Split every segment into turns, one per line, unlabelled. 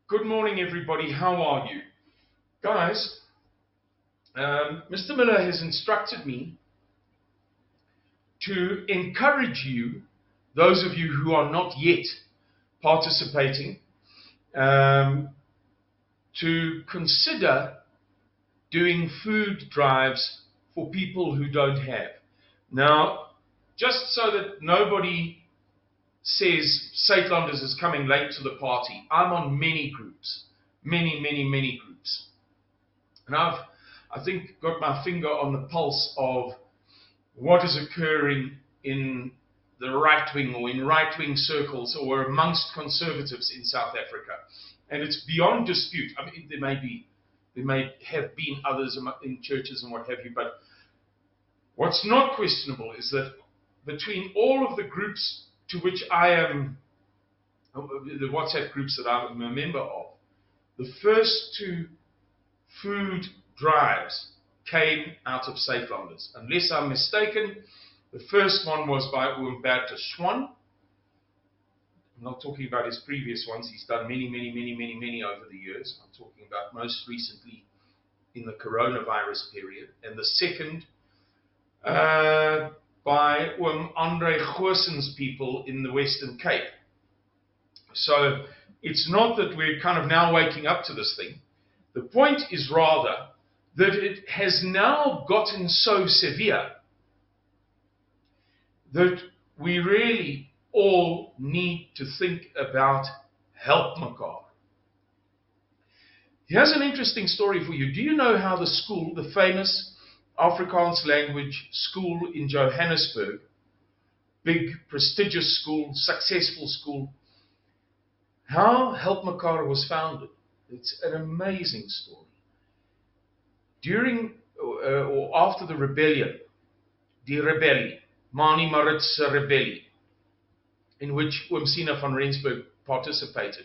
Good morning, everybody. How are you? Guys, Mr. Miller has instructed me to encourage you, those of you who are not yet participating, to consider doing food drives for people who don't have. Now, just so that nobody says Saitlanders is coming late to the party, I'm on many groups, many groups. And I think, got my finger on the pulse of what is occurring in the right wing or in right-wing circles or amongst conservatives in South Africa. And it's beyond dispute. I mean, there may have been others in churches and what have you, but what's not questionable is that between all of the groups to which I am, the WhatsApp groups that I'm a member of, the first two food drives came out of Saitlanders. Unless I'm mistaken, the first one was by Umberto Schwan. I'm not talking about his previous ones. He's done many over the years. I'm talking about most recently in the coronavirus period. And the second by Andre Goosen's people in the Western Cape. So it's not that we're kind of now waking up to this thing. The point is rather that it has now gotten so severe that we really all need to think about help mekaar. Here's an interesting story for you. Do you know how the school, the famous Afrikaans language school in Johannesburg, big, prestigious school, successful school, how Help Mekaar was founded? It's an amazing story. During or after the rebellion, die rebellie, Mani Maritz rebellie, in which Oom van Rensburg participated,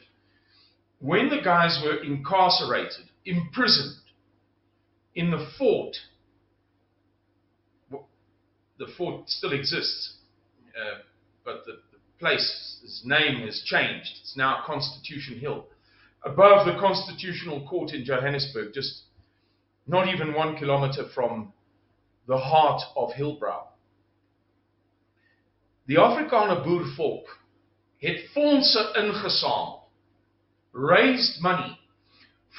when the guys were incarcerated, imprisoned in the fort still exists, but the place's name has changed. It's now Constitution Hill, above the Constitutional Court in Johannesburg, just not even 1 kilometer from the heart of Hillbrow. Die Afrikaner boervolk het fondse ingesamel, raised money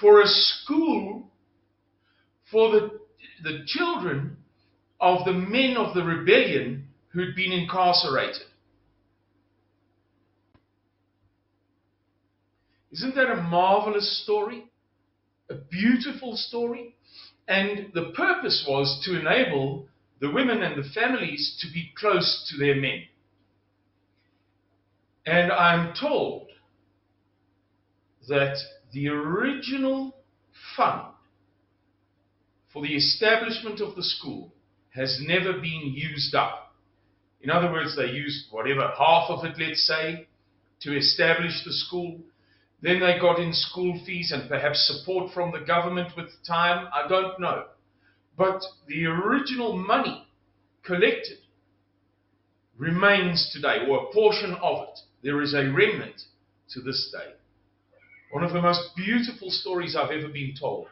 for a school for the children of the men of the rebellion who'd been incarcerated. Isn't that a marvelous story? A beautiful story? And the purpose was to enable the women and the families to be close to their men. And I'm told that the original fund for the establishment of the school has never been used up. In other words, they used whatever, half of it, let's say, to establish the school. Then they got in school fees and perhaps support from the government with time. I don't know. But the original money collected remains today, or a portion of it. There is a remnant to this day. One of the most beautiful stories I've ever been told.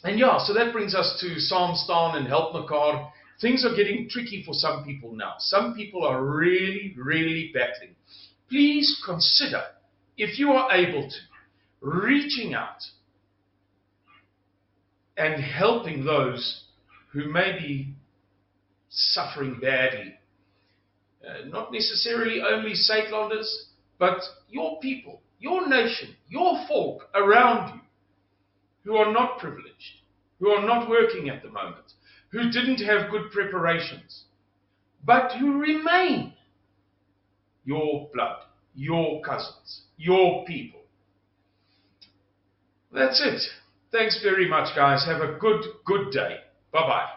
And yeah, so that brings us to Saamstaan and Help Mekaar. Things are getting tricky for some people now. Some people are really battling. Please consider, if you are able to, reaching out and helping those who may be suffering badly. Not necessarily only Saitlanders, but your people, your nation, your folk around you, who are not privileged, who are not working at the moment, who didn't have good preparations, but who remain your blood, your cousins, your people. That's it. Thanks very much, guys. Have a good day. Bye-bye.